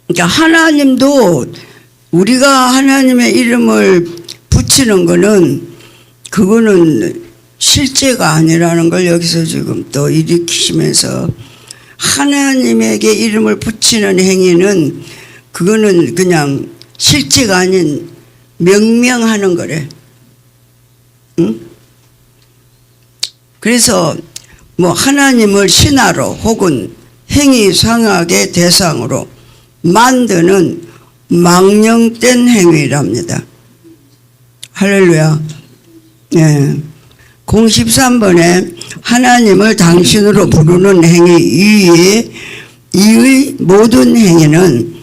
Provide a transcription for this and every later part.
그러니까 하나님도 우리가 하나님의 이름을 붙이는 거는 그거는 실제가 아니라는 걸 여기서 지금 또 일으키시면서 하나님에게 이름을 붙이는 행위는 그거는 그냥 실제가 아닌 명명하는 거래. 응? 그래서 뭐 하나님을 신하로 혹은 행위상학의 대상으로 만드는 망령된 행위랍니다. 할렐루야. 네. 013번에 하나님을 당신으로 부르는 행위 이의 모든 행위는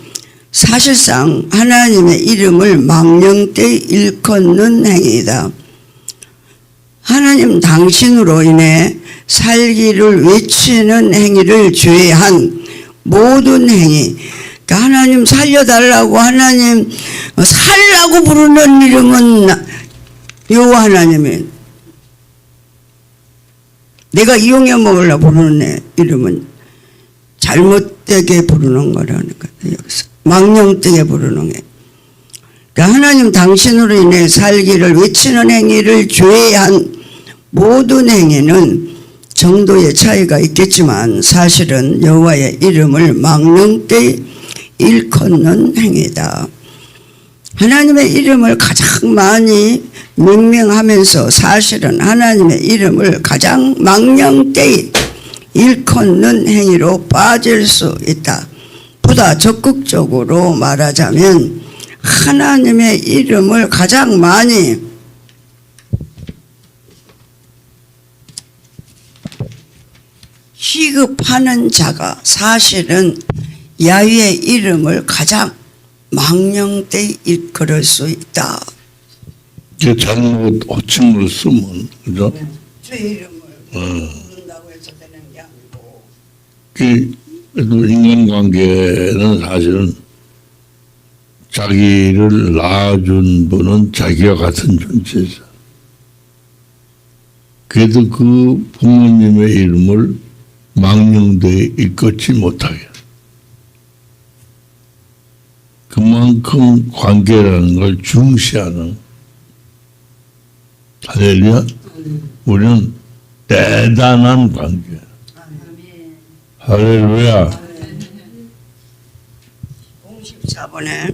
사실상 하나님의 이름을 망령되이 일컫는 행위이다. 하나님 당신으로 인해 살기를 외치는 행위를 제외한 모든 행위, 그러니까 하나님 살려달라고 하나님 살라고 부르는 이름은 여호와 하나님이, 내가 이용해 먹으려고 부르는 이름은 잘못되게 부르는 거라는 거예요. 여기서 망령되게 부르는 게, 그러니까 하나님 당신으로 인해 살기를 외치는 행위를 제외한 모든 행위는 정도의 차이가 있겠지만 사실은 여호와의 이름을 망령되이 일컫는 행위다. 하나님의 이름을 가장 많이 명명하면서 사실은 하나님의 이름을 가장 망령되이 일컫는 행위로 빠질 수 있다. 보다 적극적으로 말하자면 하나님의 이름을 가장 많이 희급하는 자가 사실은 야훼의 이름을 가장 망령되이 일컬을 수 있다. 잘못 호칭으로 쓰면, 그죠? 네. 주 이름을 부른다고 해서 되는 게 아니고. 그래도 인간관계는 사실은 자기를 낳아준 분은 자기와 같은 존재죠. 그래도 그 부모님의 이름을 망령되이 일컫지 못하게. 그만큼 관계라는 걸 중시하는, 할렐루야. 우리는 대단한 관계. 할렐루야. 54번에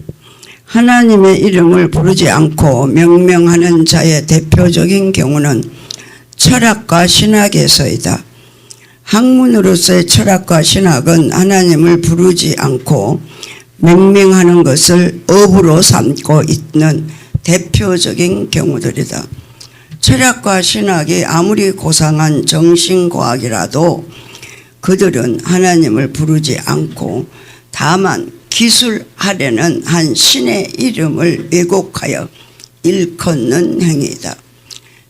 하나님의 이름을 부르지 않고 명명하는 자의 대표적인 경우는 철학과 신학에서이다. 학문으로서의 철학과 신학은 하나님을 부르지 않고 명명하는 것을 업으로 삼고 있는 대표적인 경우들이다. 철학과 신학이 아무리 고상한 정신과학이라도 그들은 하나님을 부르지 않고 다만 기술하려는 한 신의 이름을 왜곡하여 일컫는 행위이다.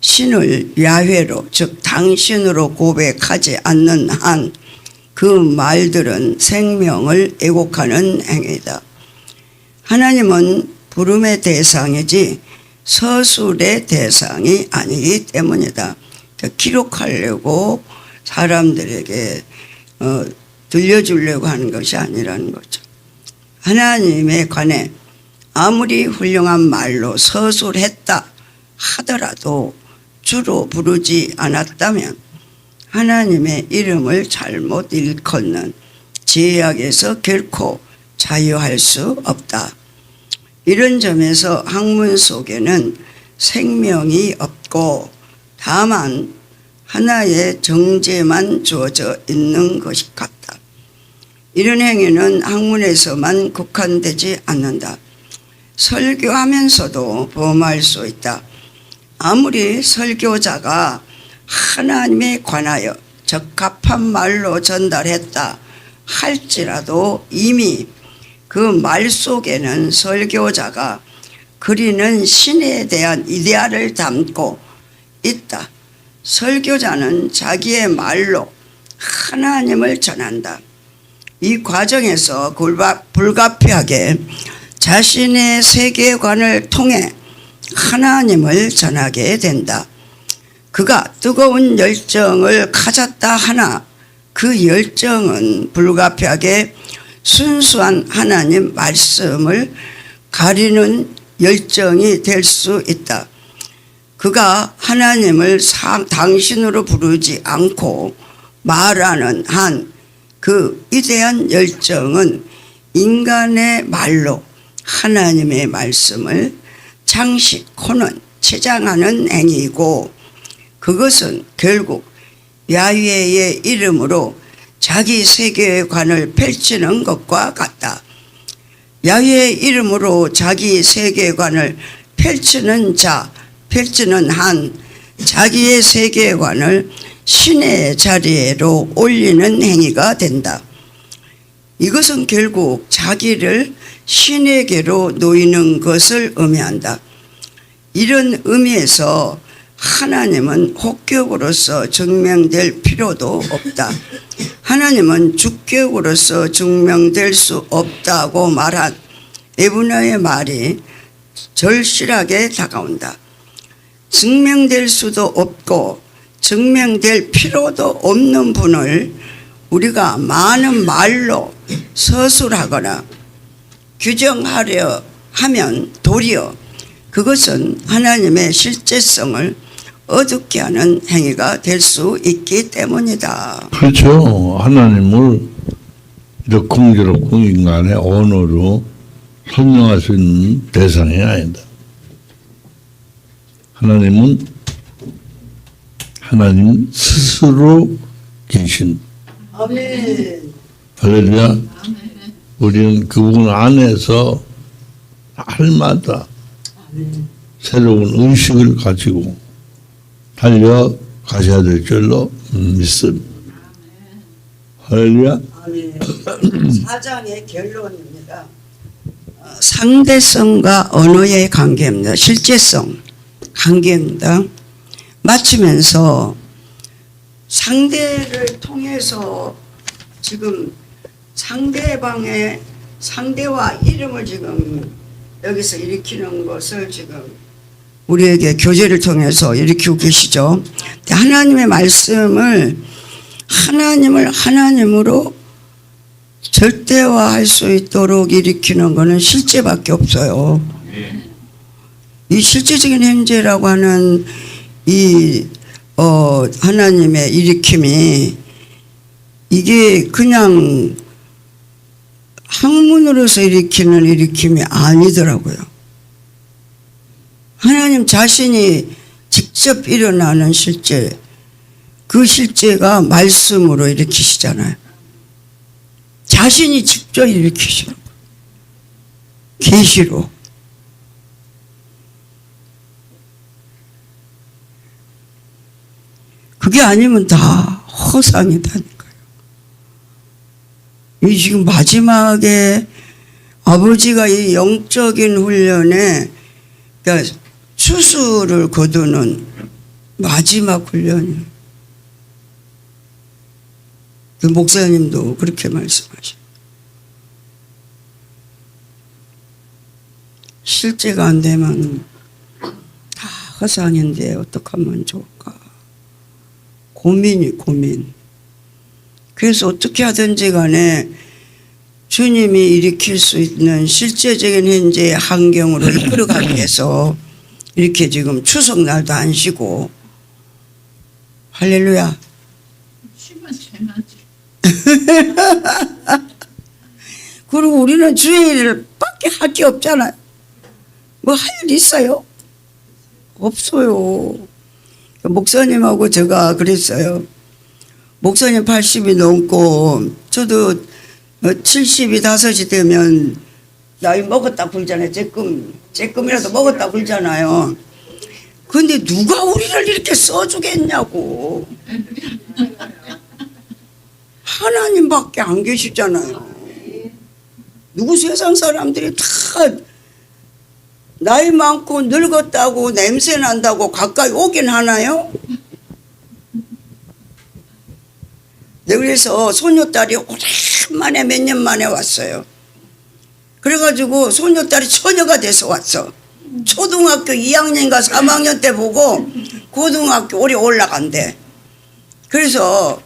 신을 야훼로, 즉 당신으로 고백하지 않는 한 그 말들은 생명을 왜곡하는 행위이다. 하나님은 부름의 대상이지 서술의 대상이 아니기 때문이다. 기록하려고 사람들에게 들려주려고 하는 것이 아니라는 거죠. 하나님에 관해 아무리 훌륭한 말로 서술했다 하더라도 주로 부르지 않았다면 하나님의 이름을 잘못 일컫는 제약에서 결코 자유할 수 없다. 이런 점에서 학문 속에는 생명이 없고 다만 하나의 정죄만 주어져 있는 것이 같다. 이런 행위는 학문에서만 국한되지 않는다. 설교하면서도 범할 수 있다. 아무리 설교자가 하나님에 관하여 적합한 말로 전달했다 할지라도 이미 그 말 속에는 설교자가 그리는 신에 대한 이데아를 담고 있다. 설교자는 자기의 말로 하나님을 전한다. 이 과정에서 불가피하게 자신의 세계관을 통해 하나님을 전하게 된다. 그가 뜨거운 열정을 가졌다 하나 그 열정은 불가피하게 순수한 하나님 말씀을 가리는 열정이 될 수 있다. 그가 하나님을 당신으로 부르지 않고 말하는 한 그 위대한 열정은 인간의 말로 하나님의 말씀을 장식하는 치장하는 행위이고, 그것은 결국 야훼의 이름으로 자기 세계관을 펼치는 것과 같다. 야훼의 이름으로 자기 세계관을 펼치는 한 자기의 세계관을 신의 자리로 올리는 행위가 된다. 이것은 결국 자기를 신에게로 놓이는 것을 의미한다. 이런 의미에서 하나님은 혹격으로서 증명될 필요도 없다. 하나님은 주격으로서 증명될 수 없다고 말한 에브너의 말이 절실하게 다가온다. 증명될 수도 없고 증명될 필요도 없는 분을 우리가 많은 말로 서술하거나 규정하려 하면 도리어 그것은 하나님의 실제성을 어둡게 하는 행위가 될 수 있기 때문이다. 그렇죠. 하나님을 이렇게 공교롭고 인간의 언어로 설명할 수 있는 대상이 아니다. 하나님은 하나님 스스로 계신. 아멘. 할렐루야. 우리는 그분 안에서 날마다 새로운 의식을 가지고 달려가셔야 될 줄로 믿습니다. 할렐루야. 아멘. 4장의 결론입니다. 상대성과 언어의 관계입니다. 실제성, 관계입니다. 마치면서 상대를 통해서 지금 상대와 이름을 지금 여기서 일으키는 것을 지금 우리에게 교제를 통해서 일으키고 계시죠. 하나님의 말씀을 하나님으로 절대화할 수 있도록 일으키는 것은 실제밖에 없어요. 이 실제적인 현재라고 하는 하나님의 일으킴이 이게 그냥 학문으로서 일으키는 일으킴이 아니더라고요. 하나님 자신이 직접 일어나는 실제, 그 실제가 말씀으로 일으키시잖아요. 자신이 직접 일으키시는 거예요. 계시로. 그게 아니면 다 허상이다니까요. 이 지금 마지막에 아버지가 이 영적인 훈련에, 그러니까 추수를 거두는 마지막 훈련이에요. 그 목사님도 그렇게 말씀하셔요. 실제가 안 되면 다 허상인데 어떡하면 좋을까? 고민. 그래서 어떻게 하든지 간에 주님이 일으킬 수 있는 실제적인 현재의 환경으로 이끌어가기 위해서 이렇게 지금 추석날도 안 쉬고, 할렐루야. 쉬면 재나지. 그리고 우리는 주일을 밖에 할 게 없잖아요. 뭐 할 일 있어요? 없어요. 목사님하고 제가 그랬어요. 목사님 80이 넘고 저도 70이 5이 되면 나이 먹었다 불잖아요. 쬐끔이라도 먹었다 불잖아요. 근데 누가 우리를 이렇게 써주겠냐고. 하나님밖에 안 계시잖아요. 누구 세상 사람들이 다 나이 많고 늙었다고 냄새 난다고 가까이 오긴 하나요? 네, 그래서 소녀딸이 오랜만에 몇 년 만에 왔어요. 그래가지고 소녀딸이 처녀가 돼서 왔어. 초등학교 2학년인가 3학년 때 보고 고등학교 올해 올라간대. 그래서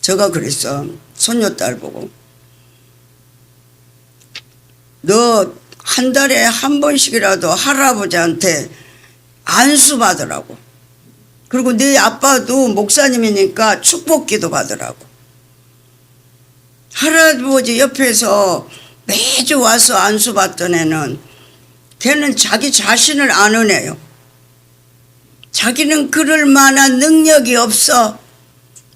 제가 그랬어. 소녀딸 보고, 너 한 달에 한 번씩이라도 할아버지한테 안수 받으라고. 그리고 네 아빠도 목사님이니까 축복기도 받으라고. 할아버지 옆에서 매주 와서 안수 받던 애는 걔는 자기 자신을 아는 애요. 자기는 그럴 만한 능력이 없어.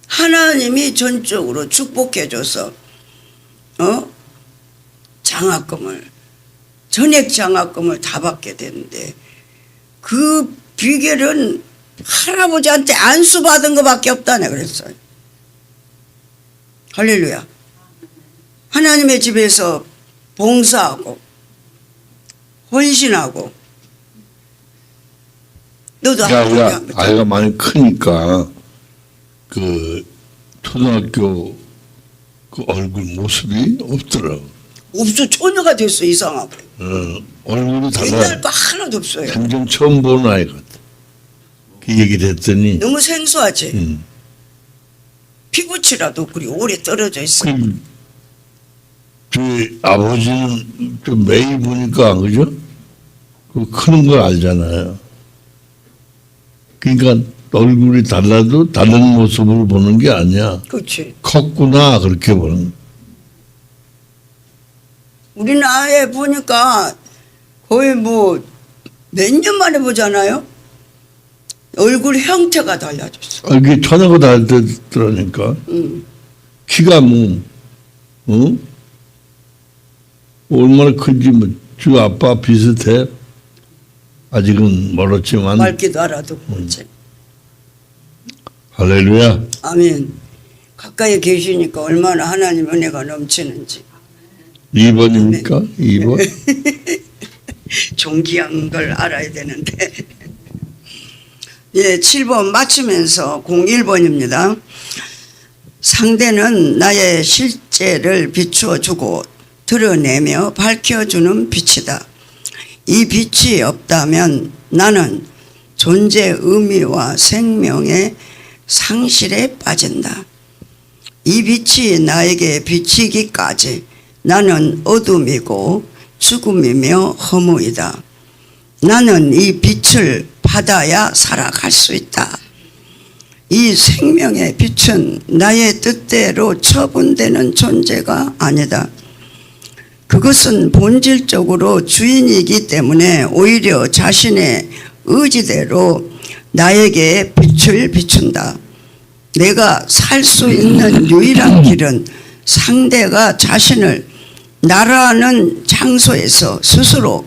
하나님이 전적으로 축복해줘서 장학금을, 전액 장학금을 다 받게 되는데 그 비결은 할아버지한테 안수 받은 것밖에 없다네 그랬어요. 할렐루야. 하나님의 집에서 봉사하고 헌신하고. 너도 야, 아이가 많이 크니까 그 초등학교 그 얼굴 모습이 없더라고. 없어. 처녀가 됐어. 이상하게. 얼굴이 달라. 옛날 거 하나도 없어요. 생전 처음 보는 아이 같아. 그 얘기를 했더니 너무 생소하지. 피부치라도 그리 오래 떨어져 있어. 저희 아버지는 좀 매일 보니까 그죠? 그 크는 걸 알잖아요. 그러니까 얼굴이 달라도 다른 모습을 보는 게 아니야. 그렇지. 컸구나 그렇게 보는 거야. 우리는 아예 보니까 거의 뭐 몇 년 만에 보잖아요. 얼굴 형태가 달라졌어. 이게 처녀가 달라졌더라니까. 키가 뭐, 얼마나 큰지 뭐, 주 아빠 비슷해. 아직은 멀었지만. 말기도 알아도 그렇지. 할렐루야. 아멘. 가까이 계시니까 얼마나 하나님 은혜가 넘치는지. 2번입니까? 2번? 존귀한 걸 알아야 되는데. 예, 7번 맞추면서 01번입니다. 상대는 나의 실제를 비추어 주고 드러내며 밝혀주는 빛이다. 이 빛이 없다면 나는 존재 의미와 생명의 상실에 빠진다. 이 빛이 나에게 비치기까지 나는 어둠이고 죽음이며 허무이다. 나는 이 빛을 받아야 살아갈 수 있다. 이 생명의 빛은 나의 뜻대로 처분되는 존재가 아니다. 그것은 본질적으로 주인이기 때문에 오히려 자신의 의지대로 나에게 빛을 비춘다. 내가 살 수 있는 유일한 길은 상대가 자신을 나라는 장소에서 스스로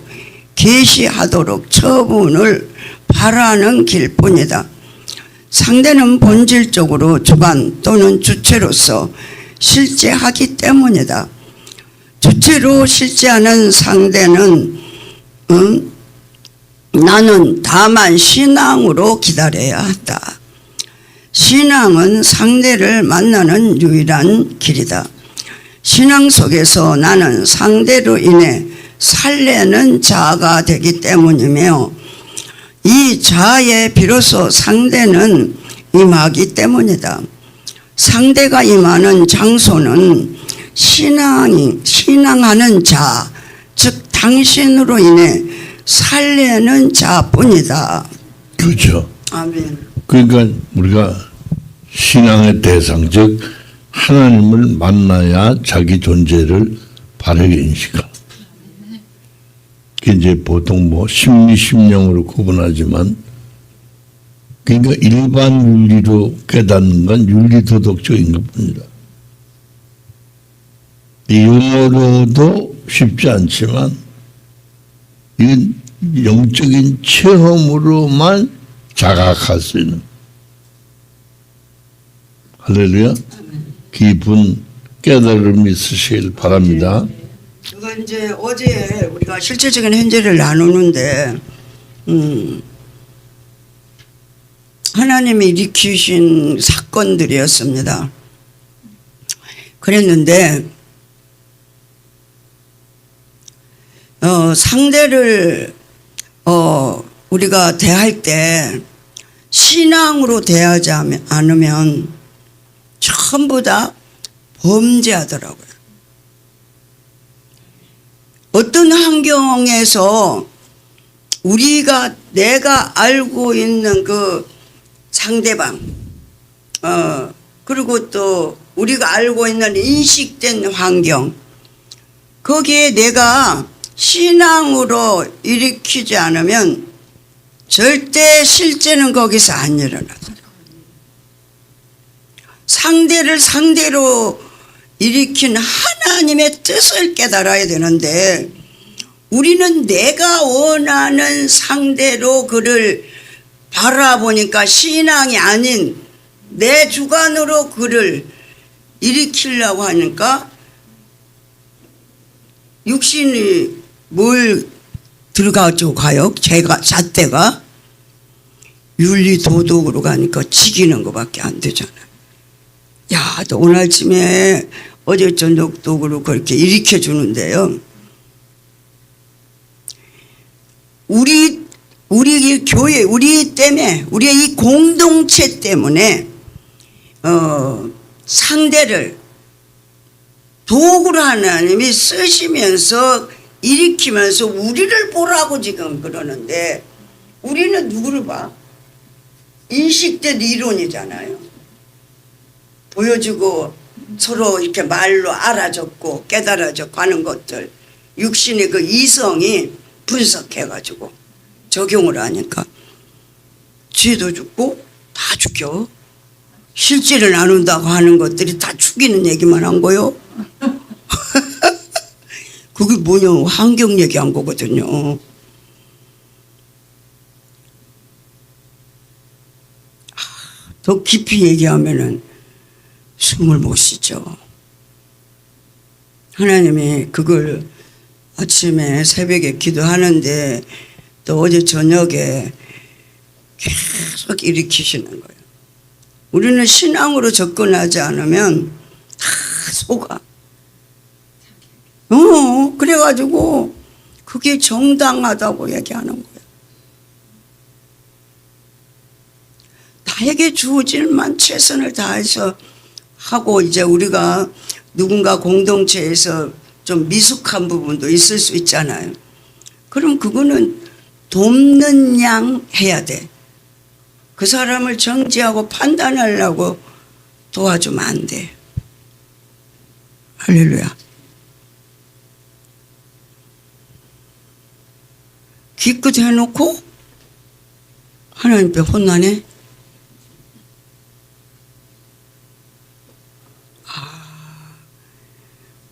계시하도록 처분을 바라는 길뿐이다. 상대는 본질적으로 주관 또는 주체로서 실제하기 때문이다. 주체로 실제하는 상대는 나는 다만 신앙으로 기다려야 한다. 신앙은 상대를 만나는 유일한 길이다. 신앙 속에서 나는 상대로 인해 살려는 자가 되기 때문이며 이 자에 비로소 상대는 임하기 때문이다. 상대가 임하는 장소는 신앙하는 자, 즉 당신으로 인해 살려는 자뿐이다. 그렇죠. 아멘. 그러니까 우리가 신앙의 대상, 즉 하나님을 만나야 자기 존재를 바르게 인식하고. 그게 이제 보통 뭐 심리, 심령으로 구분하지만, 그러니까 일반 윤리로 깨닫는 건 윤리도덕적인 것뿐이다. 이 용어로도 쉽지 않지만 이건 영적인 체험으로만 자각할 수 있는. 할렐루야. 깊은 깨달음이 있으시길 바랍니다. 그거 이제 어제 우리가 실질적인 현재를 나누는데 하나님이 일으키신 사건들이었습니다. 그랬는데 상대를 우리가 대할 때 신앙으로 대하지 않으면 전부 다 범죄하더라고요. 어떤 환경에서 내가 알고 있는 그 상대방, 그리고 또 우리가 알고 있는 인식된 환경, 거기에 내가 신앙으로 일으키지 않으면 절대 실제는 거기서 안 일어나더라고요. 상대를 상대로 일으킨 하나님의 뜻을 깨달아야 되는데, 우리는 내가 원하는 상대로 그를 바라보니까 신앙이 아닌 내 주관으로 그를 일으키려고 하니까 육신이 뭘 들어가지고 가요? 잣대가 윤리 도덕으로 가니까 지키는 것밖에 안 되잖아요. 야, 너 오늘 아침에 어제 저녁도 그렇고 그렇게 일으켜 주는데요. 우리 교회, 우리 때문에, 우리의 이 공동체 때문에 상대를 도구로 하나님이 쓰시면서 일으키면서 우리를 보라고 지금 그러는데, 우리는 누구를 봐? 인식된 이론이잖아요. 보여주고 서로 이렇게 말로 알아줬고 깨달아졌고 하는 것들, 육신의 그 이성이 분석해가지고 적용을 하니까 죄도 죽고 다 죽여. 실제를 나눈다고 하는 것들이 다 죽이는 얘기만 한 거요. 그게 뭐냐, 환경 얘기한 거거든요. 더 깊이 얘기하면은 숨을 못 쉬죠. 하나님이 그걸 아침에 새벽에 기도하는데 또 어제 저녁에 계속 일으키시는 거예요. 우리는 신앙으로 접근하지 않으면 다 속아. 그래가지고 그게 정당하다고 얘기하는 거예요. 나에게 주어질 만 최선을 다해서 하고, 이제 우리가 누군가 공동체에서 좀 미숙한 부분도 있을 수 있잖아요. 그럼 그거는 돕는 양 해야 돼. 그 사람을 정지하고 판단하려고 도와주면 안 돼. 할렐루야. 기껏 해놓고 하나님 앞에 혼나네.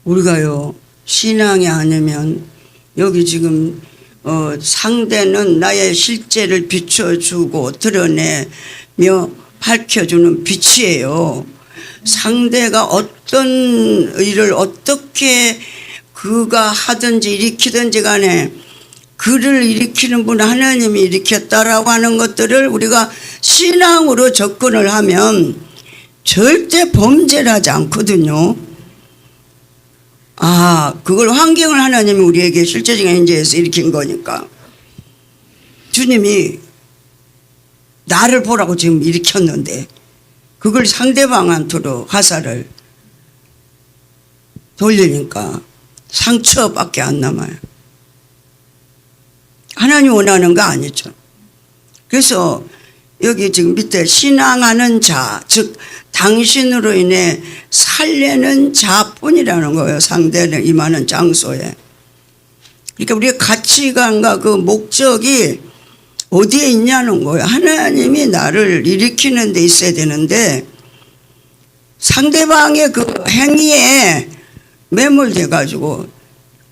우리가요, 신앙이 아니면 여기 지금 상대는 나의 실제를 비춰주고 드러내며 밝혀주는 빛이에요. 상대가 어떤 일을 어떻게 그가 하든지 일으키든지 간에 그를 일으키는 분 하나님이 일으켰다라고 하는 것들을 우리가 신앙으로 접근을 하면 절대 범죄를 하지 않거든요. 그걸 환경을 하나님이 우리에게 실제적인 현재에서 일으킨 거니까. 주님이 나를 보라고 지금 일으켰는데 그걸 상대방한테로 화살을 돌리니까 상처밖에 안 남아요. 하나님 원하는 거 아니죠. 그래서 여기 지금 밑에 신앙하는 자, 즉 당신으로 인해 살려는 자뿐이라는 거예요. 상대는 임하는 장소에. 그러니까 우리의 가치관과 그 목적이 어디에 있냐는 거예요. 하나님이 나를 일으키는 데 있어야 되는데 상대방의 그 행위에 매몰돼 가지고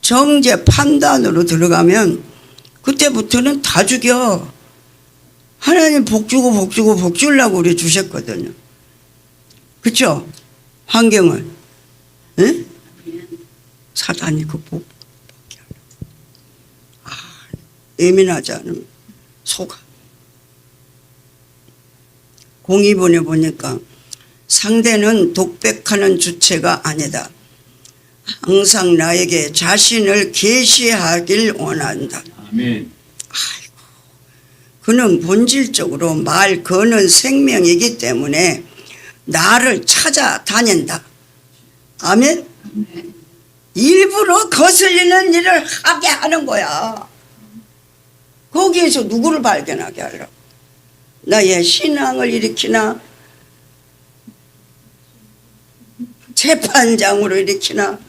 정죄 판단으로 들어가면 그때부터는 다 죽여. 하나님 복 주려고 우리 주셨거든요. 그렇죠? 환경을. 응? 사단이 그 복 받게 하려고. 예민하지 않으면 속아. 02번에 보니까 상대는 독백하는 주체가 아니다. 항상 나에게 자신을 계시하길 원한다. 아멘. 그는 본질적으로 말 거는 생명이기 때문에 나를 찾아다닌다. 아멘? 일부러 거슬리는 일을 하게 하는 거야. 거기에서 누구를 발견하게 하려고? 나의 신앙을 일으키나 재판장으로 일으키나.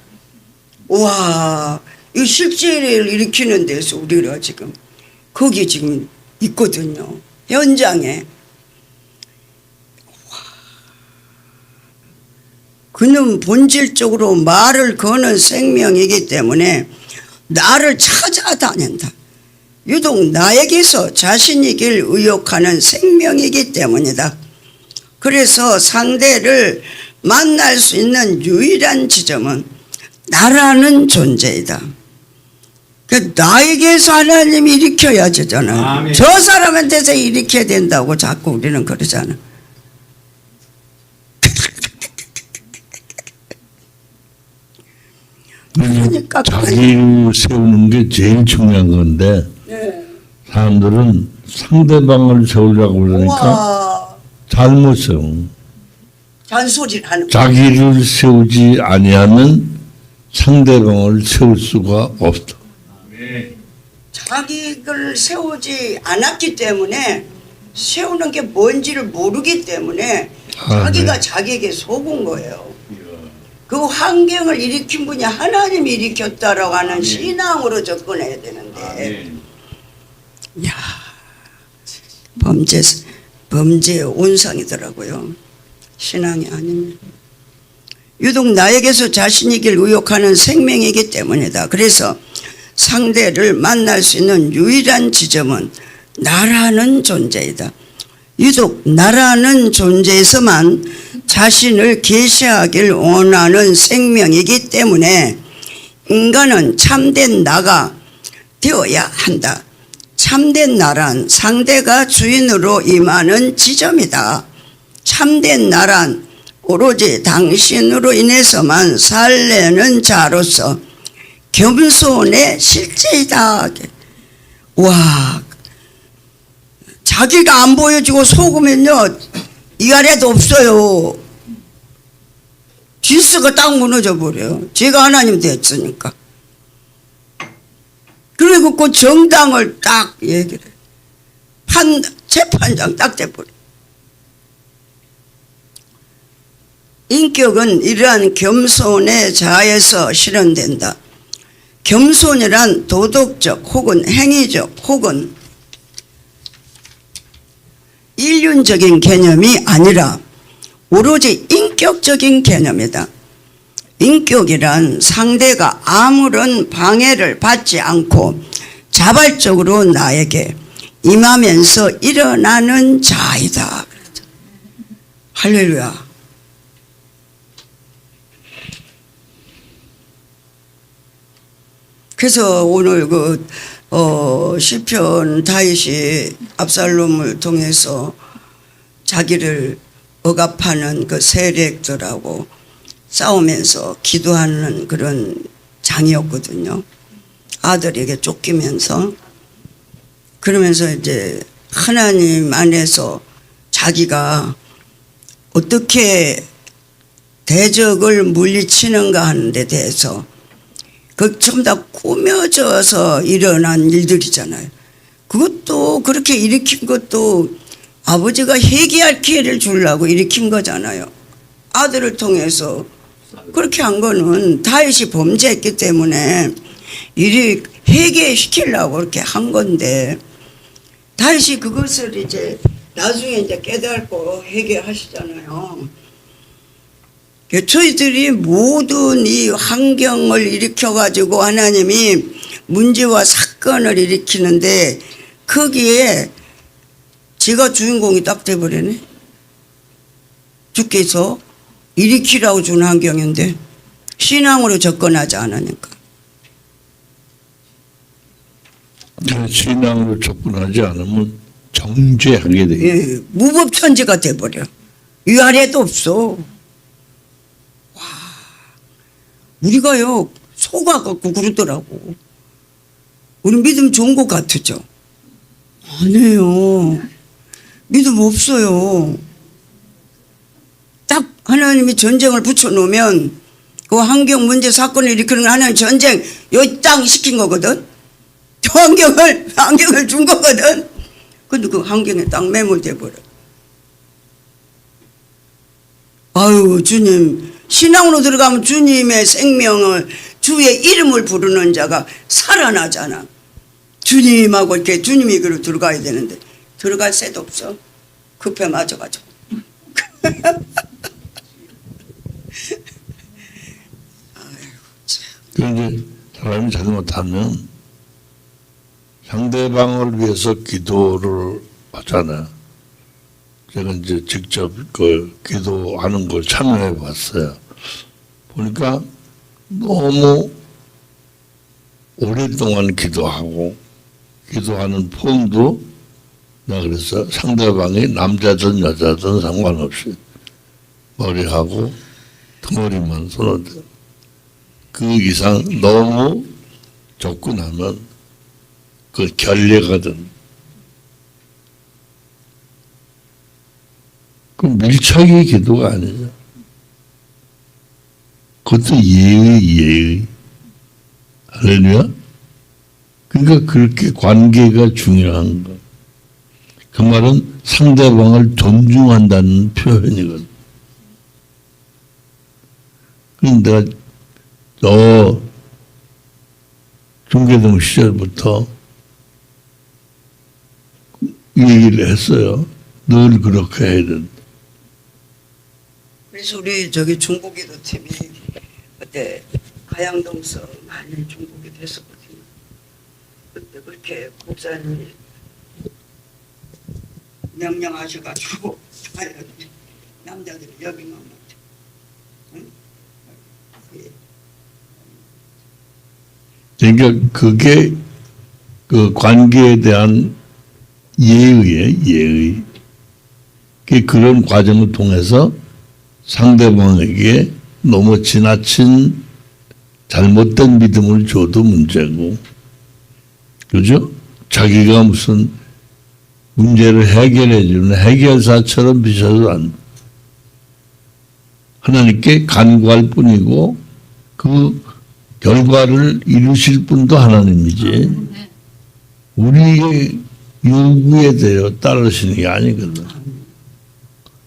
와, 이 실제를 일으키는 데서 우리가 지금 거기 지금 있거든요. 현장에. 그는 본질적으로 말을 거는 생명이기 때문에 나를 찾아다닌다. 유독 나에게서 자신이길 의욕하는 생명이기 때문이다. 그래서 상대를 만날 수 있는 유일한 지점은 나라는 존재이다. 나에게서 하나님이 일으켜야 되잖아. 저 사람한테서 일으켜야 된다고 자꾸 우리는 그러잖아. 그러니까 자기를 세우는 게 제일 중요한 건데 네. 사람들은 상대방을 세우려고 그러니까 우와, 잘못 세워. 잔소리를 하는 거야. 자기를 세우지 아니하면 상대방을 세울 수가 없다. 자기를 세우지 않았기 때문에 세우는 게 뭔지를 모르기 때문에 자기가 네. 자기에게 속은 거예요. 그 환경을 일으킨 분이 하나님이 일으켰다라고 하는 신앙으로 접근해야 되는데, 야, 범죄의 온상이더라고요. 신앙이 아니면. 유독 나에게서 자신이길 의욕하는 생명이기 때문이다. 그래서 상대를 만날 수 있는 유일한 지점은 나라는 존재이다. 유독 나라는 존재에서만 자신을 계시하길 원하는 생명이기 때문에 인간은 참된 나가 되어야 한다. 참된 나란 상대가 주인으로 임하는 지점이다. 참된 나란 오로지 당신으로 인해서만 살려는 자로서 겸손의 실제이다. 와, 자기가 안 보여주고 속으면요 이 아래도 없어요. 질서가 딱 무너져 버려요. 제가 하나님 됐으니까. 그리고 그 정당을 딱 얘기를 해. 재판장 딱 돼버려. 인격은 이러한 겸손의 자에서 실현된다. 겸손이란 도덕적 혹은 행위적 혹은 인륜적인 개념이 아니라 오로지 인격적인 개념이다. 인격이란 상대가 아무런 방해를 받지 않고 자발적으로 나에게 임하면서 일어나는 자이다. 할렐루야. 그래서 오늘 시편 다윗이 압살롬을 통해서 자기를 억압하는 그 세력들하고 싸우면서 기도하는 그런 장이었거든요. 아들에게 쫓기면서. 그러면서 이제 하나님 안에서 자기가 어떻게 대적을 물리치는가 하는 데 대해서 그 전부 다 꾸며져서 일어난 일들이잖아요. 그것도 그렇게 일으킨 것도 아버지가 회개할 기회를 주려고 일으킨 거잖아요. 아들을 통해서 그렇게 한 거는 다윗이 범죄했기 때문에 이리 회개시키려고 그렇게 한 건데 다윗이 그것을 이제 나중에 이제 깨닫고 회개하시잖아요. 저희들이 모든 이 환경을 일으켜가지고 하나님이 문제와 사건을 일으키는데 거기에 제가 주인공이 딱 돼버리네. 주께서 일으키라고 준 환경인데 신앙으로 접근하지 않으니까. 신앙으로 접근하지 않으면 정죄하게 돼요. 예, 무법천지가 돼버려. 위아래도 없어. 와, 우리가요 속아갖고 그러더라고. 우리 믿음 좋은 것 같으죠? 아니에요. 믿음 없어요. 딱 하나님이 전쟁을 붙여놓으면 그 환경 문제 사건을 일으키는 거 하나는 전쟁 요 땅 시킨 거거든. 환경을 준 거거든. 근데 그 환경에 딱 매몰돼 버려. 아유 주님, 신앙으로 들어가면 주님의 생명을, 주의 이름을 부르는 자가 살아나잖아. 주님하고 이렇게 주님이 그로 들어가야 되는데 들어갈 새도 없어. 급해 맞아가지고. 그런데 사람이 잘못하면 상대방을 위해서 기도를 하잖아요. 제가 이제 직접 그 기도하는 걸 참여해 봤어요. 보니까 너무 오랫동안 기도하고 기도하는 폼도 나 그래서 상대방이 남자든 여자든 상관없이 머리하고 덩어리만 손을 대. 그 이상 너무 접근하면 그 결례거든. 그 밀착이 기도가 아니죠. 그것도 예의. 할렐루야. 그러니까 그렇게 관계가 중요한 거. 그 말은 상대방을 존중한다는 표현이거든. 그런데 내가 너 중계동 시절부터 이 얘기를 했어요. 늘 그렇게 해야 된다. 그래서 우리 저기 중고기도 팀이 그때 가양동서 많이 중고기 됐었거든요. 그때 그렇게 목사님이 명령하셔가지고 남자들이 여기만 못해. 응? 그러니까 그게 그 관계에 대한 예의. 그런 과정을 통해서 상대방에게 너무 지나친 잘못된 믿음을 줘도 문제고, 그죠? 자기가 무슨 문제를 해결해 주는 해결사처럼 비춰도 안 돼. 하나님께 간구할 뿐이고 그 결과를 이루실 분도 하나님이지 우리의 요구에 대해 따르시는 게 아니거든.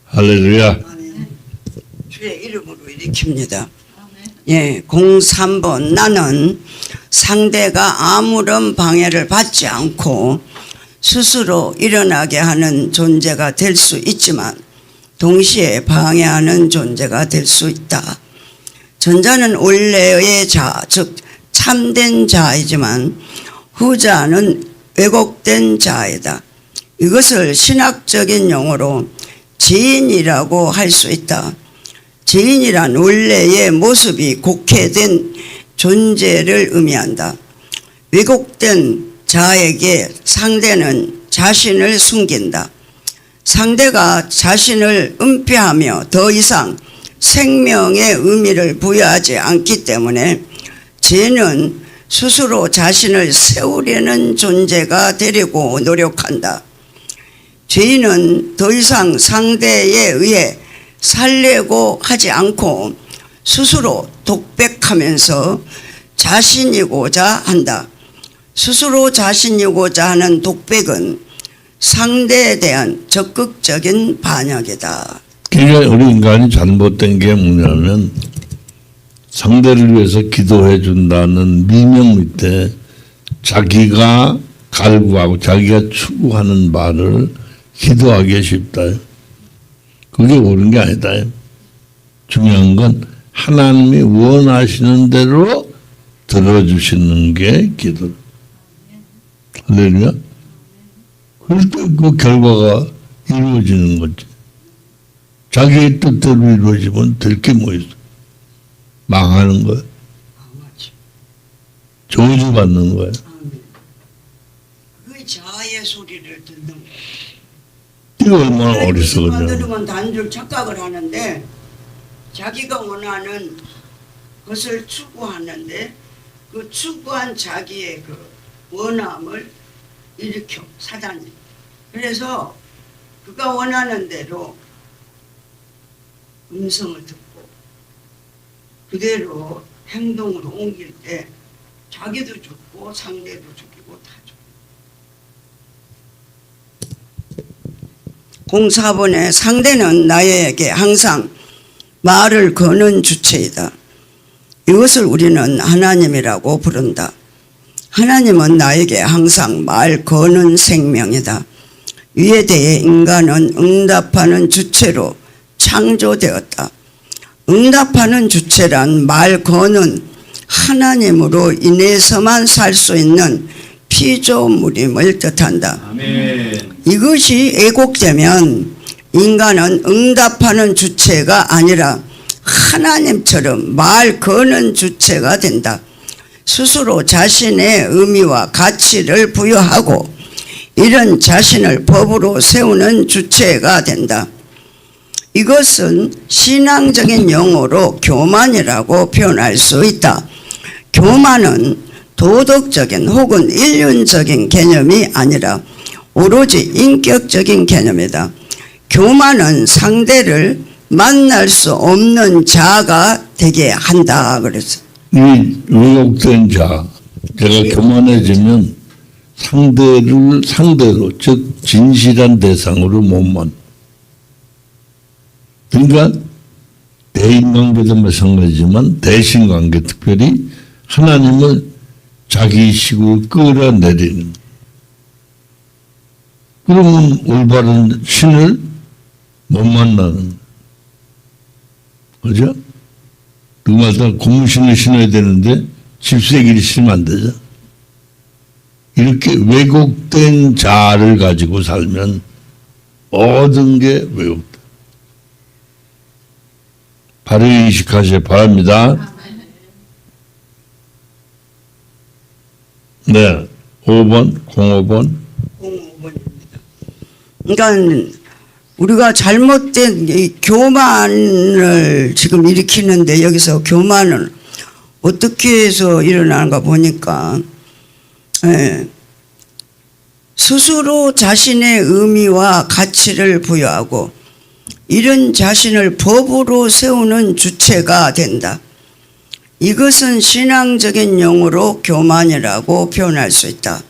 할렐루야. 주의 이름으로 일으킵니다. 예, 03번. 나는 상대가 아무런 방해를 받지 않고 스스로 일어나게 하는 존재가 될 수 있지만 동시에 방해하는 존재가 될 수 있다. 전자는 원래의 자, 즉 참된 자이지만 후자는 왜곡된 자이다. 이것을 신학적인 용어로 지인이라고 할 수 있다. 지인이란 원래의 모습이 곡해된 존재를 의미한다. 왜곡된 자에게 상대는 자신을 숨긴다. 상대가 자신을 은폐하며 더 이상 생명의 의미를 부여하지 않기 때문에 죄는 스스로 자신을 세우려는 존재가 되려고 노력한다. 죄인은 더 이상 상대에 의해 살려고 하지 않고 스스로 독백하면서 자신이고자 한다. 스스로 자신이고자 하는 독백은 상대에 대한 적극적인 반역이다. 그러니까 우리 인간이 잘못된 게 뭐냐면 상대를 위해서 기도해 준다는 미명 밑에 자기가 갈구하고 자기가 추구하는 바를 기도하기 쉽다. 그게 옳은 게 아니다. 중요한 건 하나님이 원하시는 대로 들어주시는 게 기도. 할렐루야. 그럴 때 그 결과가 이루어지는 거지. 자기의 뜻대로 이루어지면 될 게 뭐 있어. 망하는 거야. 저주받는 거야. 그 자아의 소리를 듣는 거야. 이거 얼마나 어리석으냐. 들으면 단줄 착각을 하는데 자기가 원하는 것을 추구하는데 그 추구한 자기의 그 원함을 일으켜 사단이. 그래서 그가 원하는 대로 음성을 듣고 그대로 행동으로 옮길 때 자기도 죽고 상대도 죽이고 다 죽고. 04번에 상대는 나에게 항상 말을 거는 주체이다. 이것을 우리는 하나님이라고 부른다. 하나님은 나에게 항상 말 거는 생명이다. 이에 대해 인간은 응답하는 주체로 창조되었다. 응답하는 주체란 말 거는 하나님으로 인해서만 살 수 있는 피조물임을 뜻한다. 아멘. 이것이 왜곡되면 인간은 응답하는 주체가 아니라 하나님처럼 말 거는 주체가 된다. 스스로 자신의 의미와 가치를 부여하고 이런 자신을 법으로 세우는 주체가 된다. 이것은 신앙적인 용어로 교만이라고 표현할 수 있다. 교만은 도덕적인 혹은 인륜적인 개념이 아니라 오로지 인격적인 개념이다. 교만은 상대를 만날 수 없는 자가 되게 한다. 그랬어. 이 왜곡된 자, 내가 교만해지면 상대로, 즉 진실한 대상으로 못 만. 그러니까 대인관계도 마찬가지지만 대신관계, 특별히 하나님을 자기식으로 끌어내리는. 그러면 올바른 신을 못 만나는. 그죠? 누구마다 고무신을 신어야 되는데 집세기를 신으면 안 되죠. 이렇게 왜곡된 자아를 가지고 살면 모든 게 왜곡돼. 바로 인식하시기 바랍니다. 네, 5번, 05번. 05번입니다. 그러니까 우리가 잘못된 이 교만을 지금 일으키는데 여기서 교만은 어떻게 해서 일어나는가 보니까 스스로 자신의 의미와 가치를 부여하고 이런 자신을 법으로 세우는 주체가 된다. 이것은 신앙적인 용어로 교만이라고 표현할 수 있다.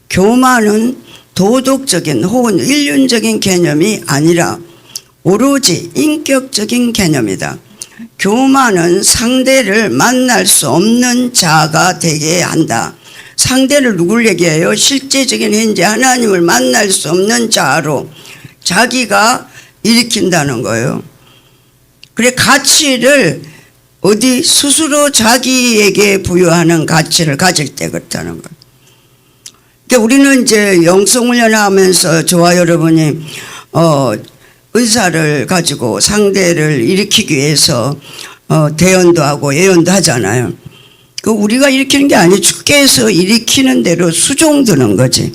교만은 도덕적인 혹은 인륜적인 개념이 아니라 오로지 인격적인 개념이다. 교만은 상대를 만날 수 없는 자가 되게 한다. 상대를 누굴 얘기해요? 실제적인 현재 하나님을 만날 수 없는 자로 자기가 일으킨다는 거예요. 그래 가치를 어디 스스로 자기에게 부여하는 가치를 가질 때 그렇다는 거예요. 그러니까 우리는 이제 영성훈련을 하면서 저와 여러분이 의사를 가지고 상대를 일으키기 위해서 대연도 하고 예언도 하잖아요. 그 우리가 일으키는 게 아니고 주께서 일으키는 대로 수종드는 거지.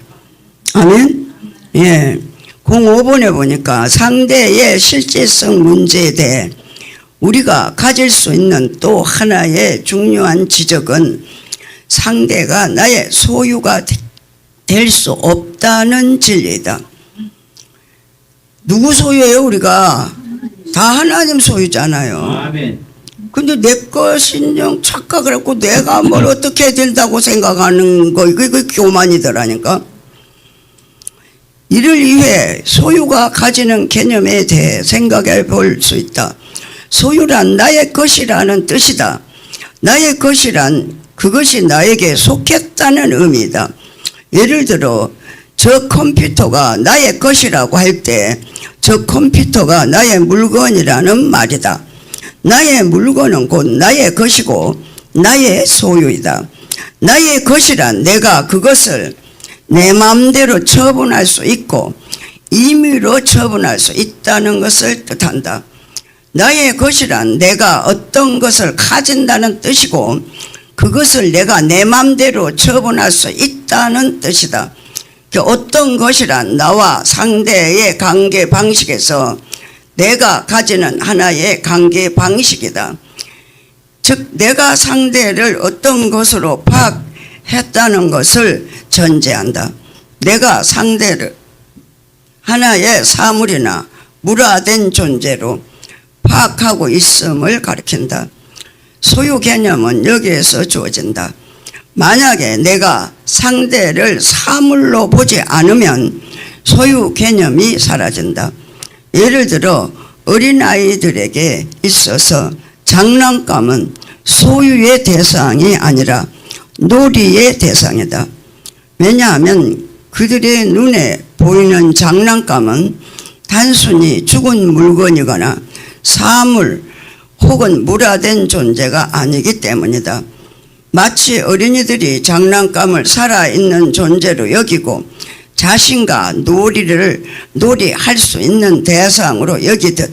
아멘? 예. 05번에 보니까 상대의 실제성 문제에 대해 우리가 가질 수 있는 또 하나의 중요한 지적은 상대가 나의 소유가 될 수 없다는 진리다. 누구 소유예요? 우리가 다 하나님 소유잖아요. 아멘. 근데 내 것인 영 착각을 했고 내가 뭘 어떻게 해야 된다고 생각하는 거 이거 교만이더라니까. 이를 위해 소유가 가지는 개념에 대해 생각해 볼 수 있다. 소유란 나의 것이라는 뜻이다. 나의 것이란 그것이 나에게 속했다는 의미다. 예를 들어 저 컴퓨터가 나의 것이라고 할 때 저 컴퓨터가 나의 물건이라는 말이다. 나의 물건은 곧 나의 것이고 나의 소유이다. 나의 것이란 내가 그것을 내 마음대로 처분할 수 있고 임의로 처분할 수 있다는 것을 뜻한다. 나의 것이란 내가 어떤 것을 가진다는 뜻이고 그것을 내가 내 마음대로 처분할 수 있다는 뜻이다. 어떤 것이란 나와 상대의 관계 방식에서 내가 가지는 하나의 관계 방식이다. 즉 내가 상대를 어떤 것으로 파악했다는 것을 전제한다. 내가 상대를 하나의 사물이나 물화된 존재로 파악하고 있음을 가리킨다. 소유 개념은 여기에서 주어진다. 만약에 내가 상대를 사물로 보지 않으면 소유 개념이 사라진다. 예를 들어 어린아이들에게 있어서 장난감은 소유의 대상이 아니라 놀이의 대상이다. 왜냐하면 그들의 눈에 보이는 장난감은 단순히 죽은 물건이거나 사물 혹은 물화된 존재가 아니기 때문이다. 마치 어린이들이 장난감을 살아있는 존재로 여기고 자신과 놀이할 수 있는 대상으로 여기듯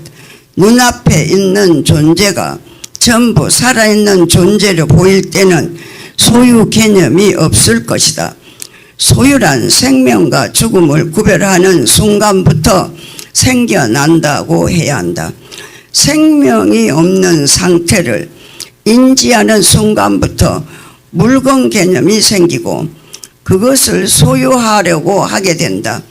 눈앞에 있는 존재가 전부 살아있는 존재로 보일 때는 소유 개념이 없을 것이다. 소유란 생명과 죽음을 구별하는 순간부터 생겨난다고 해야 한다. 생명이 없는 상태를 인지하는 순간부터 물건 개념이 생기고 그것을 소유하려고 하게 된다.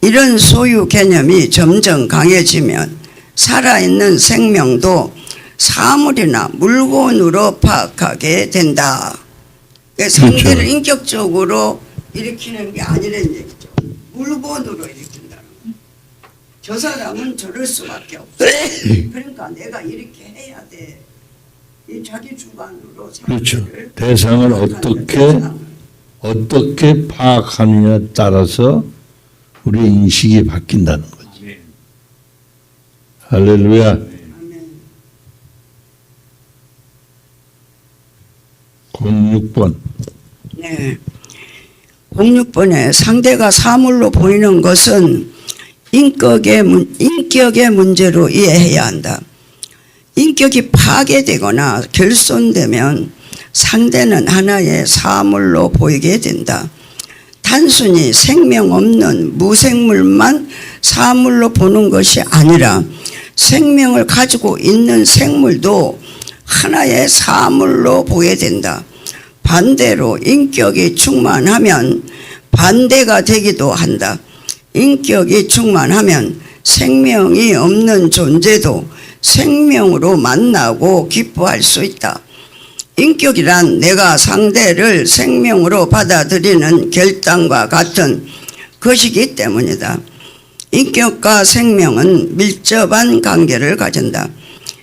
이런 소유 개념이 점점 강해지면 살아있는 생명도 사물이나 물건으로 파악하게 된다. 상대를 그렇죠. 인격적으로 일으키는 게 아니라는 얘기죠. 물건으로 일으킨다는 거예요. 저 사람은 저럴 수밖에 없어. 그러니까 내가 이렇게 해야 돼. 이 자기 주관으로 그렇죠. 상대를 대상을 어떻게 파악하느냐에 따라서 우리의 인식이 바뀐다는 거지. 할렐루야. 아멘. 06번. 네. 06번에 상대가 사물로 보이는 것은 인격의 문제로 이해해야 한다. 인격이 파괴되거나 결손되면 상대는 하나의 사물로 보이게 된다. 단순히 생명 없는 무생물만 사물로 보는 것이 아니라 생명을 가지고 있는 생물도 하나의 사물로 보게 된다. 반대로 인격이 충만하면 반대가 되기도 한다. 인격이 충만하면 생명이 없는 존재도 생명으로 만나고 기뻐할 수 있다. 인격이란 내가 상대를 생명으로 받아들이는 결단과 같은 것이기 때문이다. 인격과 생명은 밀접한 관계를 가진다.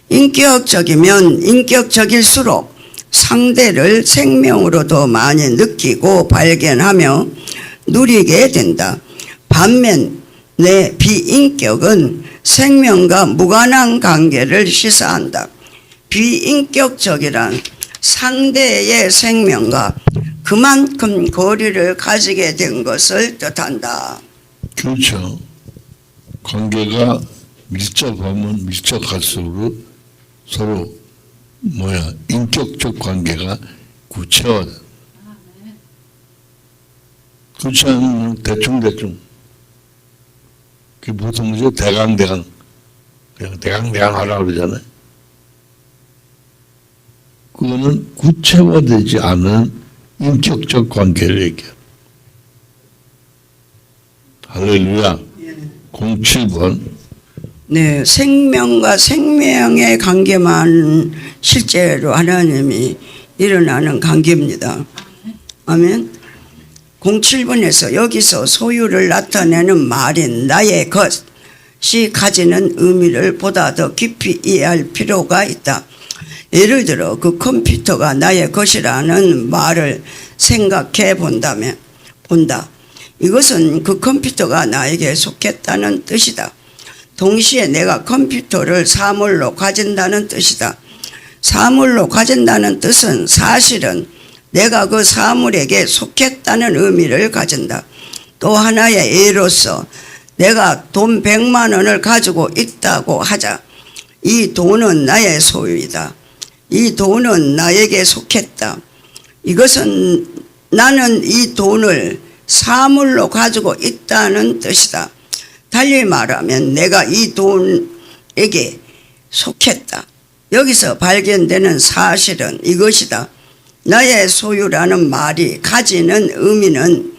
인격적이면 인격적일수록 상대를 생명으로 더 많이 느끼고 발견하며 누리게 된다. 반면 내 비인격은 생명과 무관한 관계를 시사한다. 비인격적이란 상대의 생명과 그만큼 거리를 가지게 된 것을 뜻한다. 그렇죠. 관계가 밀접하면 밀접할수록 서로 인격적 관계가 구체화다. 그렇지 않으면 대충 그 보통 이제 대강 그냥 대강 하라고 그러잖아요. 그거는 구체화되지 않은 인격적 관계를 얘기해요. 할렐루야. 07번. 네, 생명과 생명의 관계만 실제로 하나님이 일어나는 관계입니다. 아멘. 07번에서 여기서 소유를 나타내는 말인 나의 것이 가지는 의미를 보다 더 깊이 이해할 필요가 있다. 예를 들어 그 컴퓨터가 나의 것이라는 말을 생각해 본다. 이것은 그 컴퓨터가 나에게 속했다는 뜻이다. 동시에 내가 컴퓨터를 사물로 가진다는 뜻이다. 사물로 가진다는 뜻은 사실은 내가 그 사물에게 속했다는 의미를 가진다. 또 하나의 예로서 내가 돈 100만 원을 가지고 있다고 하자. 이 돈은 나의 소유이다. 이 돈은 나에게 속했다. 이것은 나는 이 돈을 사물로 가지고 있다는 뜻이다. 달리 말하면 내가 이 돈에게 속했다. 여기서 발견되는 사실은 이것이다. 나의 소유라는 말이 가지는 의미는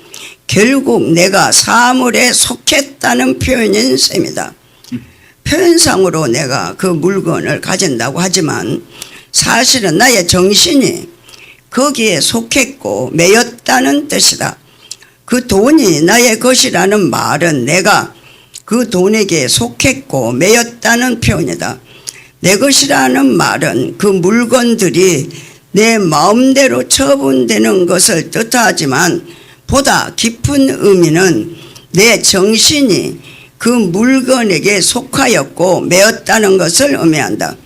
결국 내가 사물에 속했다는 표현인 셈이다. 표현상으로 내가 그 물건을 가진다고 하지만 사실은 나의 정신이 거기에 속했고 매였다는 뜻이다. 그 돈이 나의 것이라는 말은 내가 그 돈에게 속했고 매였다는 표현이다. 내 것이라는 말은 그 물건들이 내 마음대로 처분되는 것을 뜻하지만 보다 깊은 의미는 내 정신이 그 물건에게 속하였고 매였다는 것을 의미한다.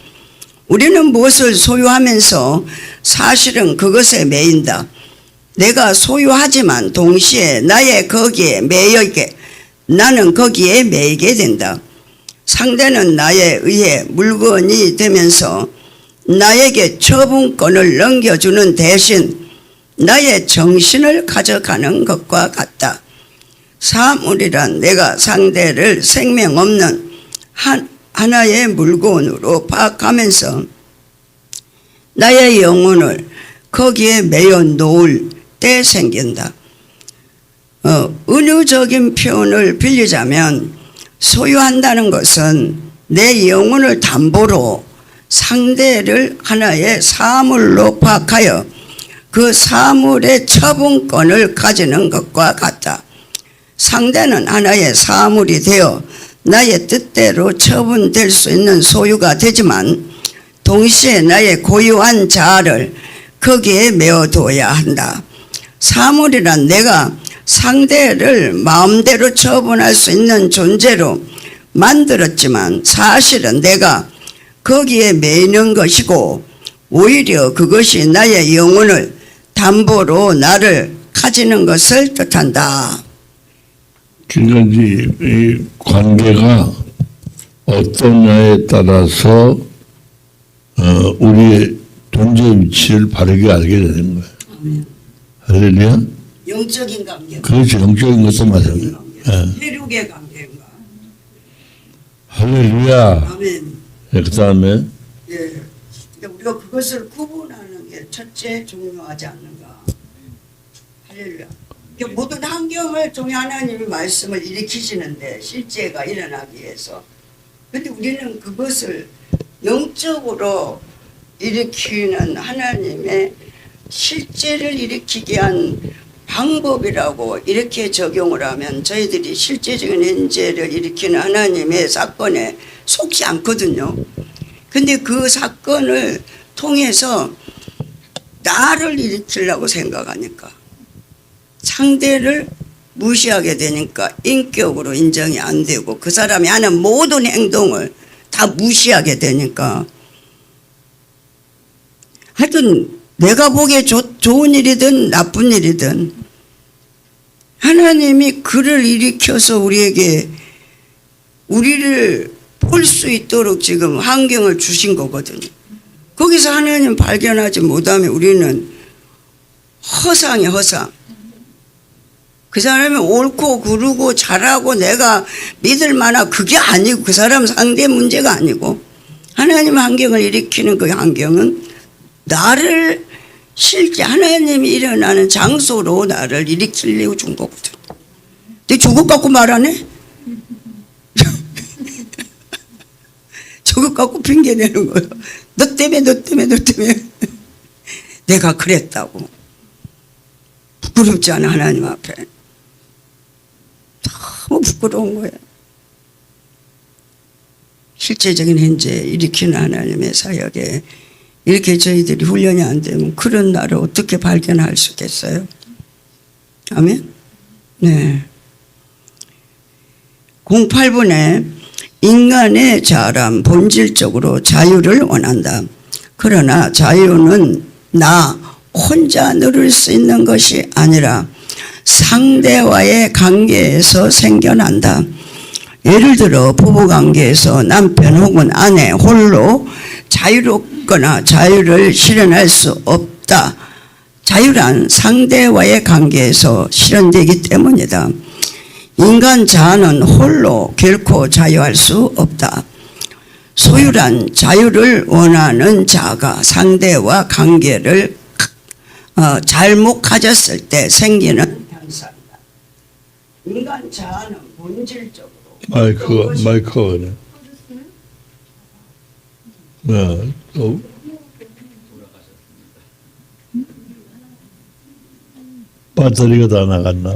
우리는 무엇을 소유하면서 사실은 그것에 매인다. 내가 소유하지만 동시에 나의 거기에 매이게 나는 거기에 매이게 된다. 상대는 나에 의해 물건이 되면서 나에게 처분권을 넘겨주는 대신 나의 정신을 가져가는 것과 같다. 사물이란 내가 상대를 생명 없는 하나의 물건으로 파악하면서 나의 영혼을 거기에 매여 놓을 때 생긴다. 은유적인 표현을 빌리자면 소유한다는 것은 내 영혼을 담보로 상대를 하나의 사물로 파악하여 그 사물의 처분권을 가지는 것과 같다. 상대는 하나의 사물이 되어 나의 뜻대로 처분될 수 있는 소유가 되지만 동시에 나의 고유한 자아를 거기에 메어둬야 한다. 사물이란 내가 상대를 마음대로 처분할 수 있는 존재로 만들었지만 사실은 내가 거기에 매이는 것이고 오히려 그것이 나의 영혼을 담보로 나를 가지는 것을 뜻한다. 그러니까 이 관계가 어떠냐에 따라서 우리의 존재 위치를 바르게 알게 되는 거예요. 할렐루야. 영적인 관계. 그렇지, 영적인 것도 마찬가지야. 혈육의 관계인가. 할렐루야. 아멘. 그 다음에 예. 우리가 그것을 구분하는 게 첫째 중요하지 않는가. 할렐루야. 모든 환경을 통해 하나님의 말씀을 일으키시는데 실제가 일어나기 위해서. 그런데 우리는 그것을 영적으로 일으키는 하나님의 실제를 일으키게 한 방법이라고 이렇게 적용을 하면 저희들이 실제적인 현재를 일으키는 하나님의 사건에 속지 않거든요. 근데 그 사건을 통해서 나를 일으키려고 생각하니까 상대를 무시하게 되니까 인격으로 인정이 안 되고 그 사람이 하는 모든 행동을 다 무시하게 되니까 하여튼 내가 보기에 좋은 일이든 나쁜 일이든 하나님이 그를 일으켜서 우리에게 우리를 볼 수 있도록 지금 환경을 주신 거거든요. 거기서 하나님 발견하지 못하면 우리는 허상이야, 허상. 그 사람이 옳고 그르고 잘하고 내가 믿을 만한 그게 아니고 그 사람 상대 문제가 아니고 하나님 환경을 일으키는 그 환경은 나를 실제 하나님이 일어나는 장소로 나를 일으키려고 준 거거든. 근데 저것 갖고 말하네? 저것 갖고 핑계내는 거예요. 너 때문에 내가 그랬다고. 부끄럽지 않아 하나님 앞에. 너무 부끄러운 거예요. 실제적인 현재 일으키는 하나님의 사역에 이렇게 저희들이 훈련이 안 되면 그런 나를 어떻게 발견할 수 있겠어요? 아멘? 네. 08번에 인간의 자아란 본질적으로 자유를 원한다. 그러나 자유는 나 혼자 누릴 수 있는 것이 아니라 상대와의 관계에서 생겨난다. 예를 들어 부부관계에서 남편 혹은 아내 홀로 자유롭거나 자유를 실현할 수 없다. 자유란 상대와의 관계에서 실현되기 때문이다. 인간 자아는 홀로 결코 자유할 수 없다. 소유란 자유를 원하는 자가 상대와 관계를 잘못 가졌을 때 생기는 현상이다. 인간 자아는 본질적으로 마이크가 네. 또 배터리가 다 나갔나?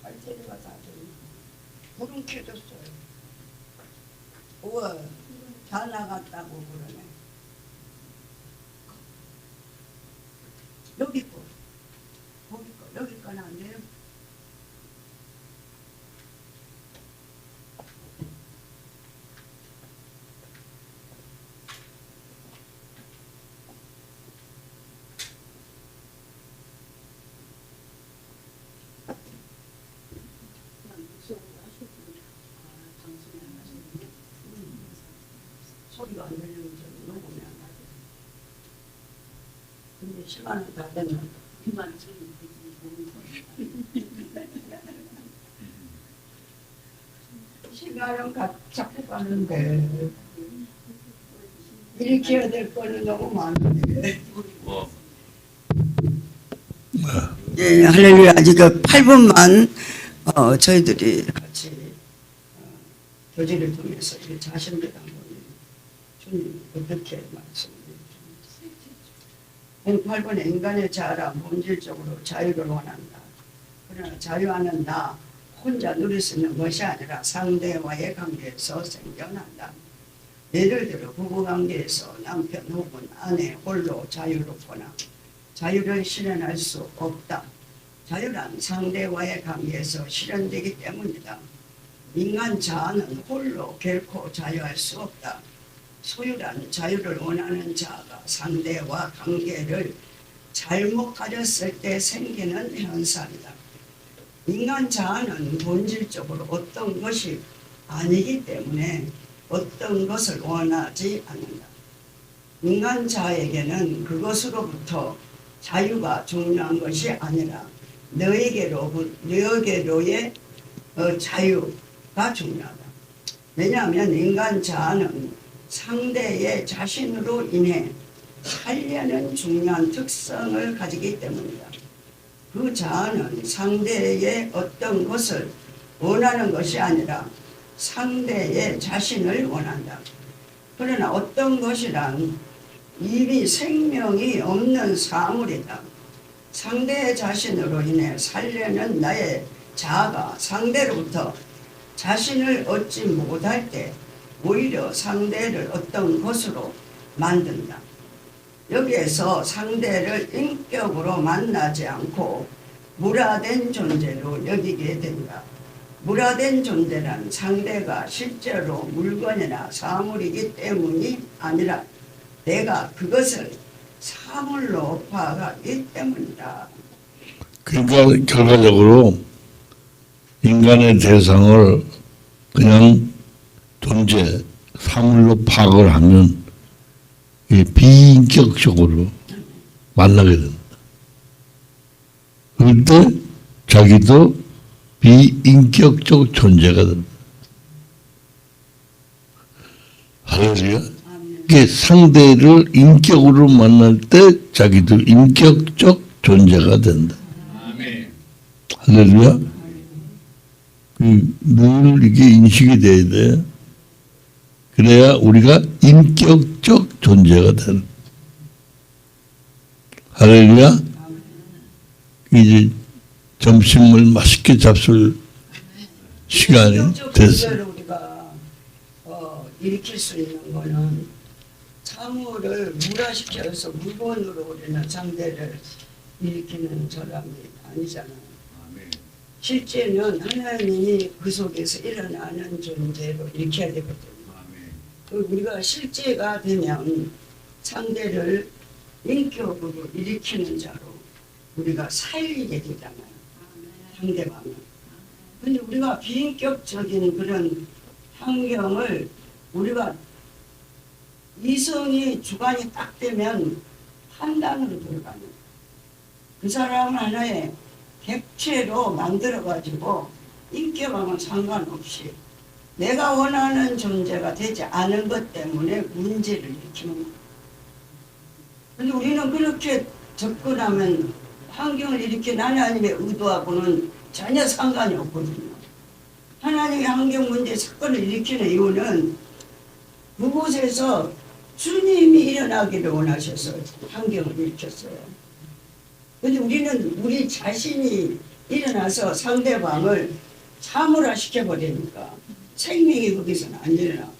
배터리가 다 됐네. 불은 켜졌어요. 우와, 다 나갔다고 그러네. 여기 거, 거기 거, 여기 거는 안 돼요? 소리가 안 들리는 줄 녹음이 안 나게. 근데 시간은 다 됐는데. 시간은 자꾸 가는데 이렇게 해야 될 거는 너무 많은데. 예, 할렐루야. 아직 그 8분만 저희들이 같이 교제를 통해서 이 자신들 한번 주님 어떻게 말씀드리죠? 8번에 인간의 자아라 본질적으로 자유를 원한다. 그러나 자유하는 나 혼자 누릴 수 있는 것이 아니라 상대와의 관계에서 생겨난다. 예를 들어 부부관계에서 남편 혹은 아내 홀로 자유롭거나 자유를 실현할 수 없다. 자유란 상대와의 관계에서 실현되기 때문이다. 인간 자아는 홀로 결코 자유할 수 없다. 소유란 자유를 원하는 자가 상대와 관계를 잘못 가졌을 때 생기는 현상이다. 인간 자아는 본질적으로 어떤 것이 아니기 때문에 어떤 것을 원하지 않는다. 인간 자에게는 그것으로부터 자유가 중요한 것이 아니라 너에게로의 자유가 중요하다. 왜냐하면 인간 자아는 상대의 자신으로 인해 살려는 중요한 특성을 가지기 때문이다. 그 자아는 상대의 어떤 것을 원하는 것이 아니라 상대의 자신을 원한다. 그러나 어떤 것이란 이미 생명이 없는 사물이다. 상대의 자신으로 인해 살려는 나의 자아가 상대로부터 자신을 얻지 못할 때 오히려 상대를 어떤 것으로 만든다. 여기에서 상대를 인격으로 만나지 않고 무라된 존재로 여기게 된다. 무라된 존재란 상대가 실제로 물건이나 사물이기 때문이 아니라 내가 그것을 사물로 봐가기 때문이다. 그러니까 결과적으로 인간의 대상을 그냥 존재, 사물로 파악을 하면 비인격적으로 만나게 된다. 그럴 때 자기도 비인격적 존재가 된다. 할렐루야. 이게 상대를 인격으로 만날 때 자기도 인격적 존재가 된다. 할렐루야. 늘 이게 인식이 돼야 돼. 그래야 우리가 인격적 존재가 되는. 할렐루야. 이제 점심을 맛있게 잡술 시간이 됐어. 우리가 일으킬 수 있는 거는 사물을 물화시켜서 물건으로 우리는 상대를 일으키는 사람이 아니잖아요. 실제는 하나님이 그 속에서 일어나는 존재로 일으켜야 되거든요. 우리가 실제가 되면 상대를 인격으로 일으키는 자로 우리가 살리게 되잖아요. 상대방을. 근데 우리가 비인격적인 그런 환경을 우리가 이성이 주관이 딱 되면 판단으로 들어가는 그 사람을 하나의 객체로 만들어가지고 인격하고는 상관없이 내가 원하는 존재가 되지 않은 것 때문에 문제를 일으키는 거예요. 그런데 우리는 그렇게 접근하면 환경을 일으킨 하나님의 의도하고는 전혀 상관이 없거든요. 하나님의 환경 문제 사건을 일으키는 이유는 그곳에서 주님이 일어나기를 원하셔서 환경을 일으켰어요. 근데 우리는 우리 자신이 일어나서 상대방을 사물화시켜버리니까 생명이 거기서는 안 일어나.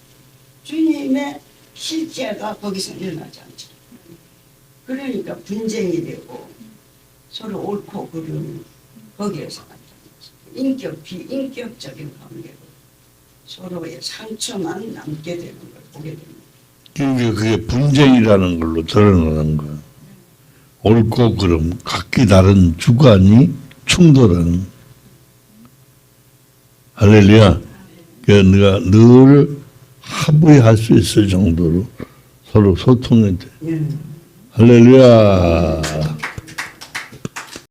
주님의 실제가 거기서 일어나지 않죠. 그러니까 분쟁이 되고 서로 옳고 그름이 거기에서 나타나서 인격 비인격적인 관계로 서로의 상처만 남게 되는 걸 보게 됩니다. 그러니까 그게 분쟁이라는 걸로 드러나는 거야. 옳고 그름, 각기 다른 주관이 충돌하는. 할렐루야. 그러니까 내가 늘 합의할 수 있을 정도로 서로 소통이 돼. 예. 할렐루야.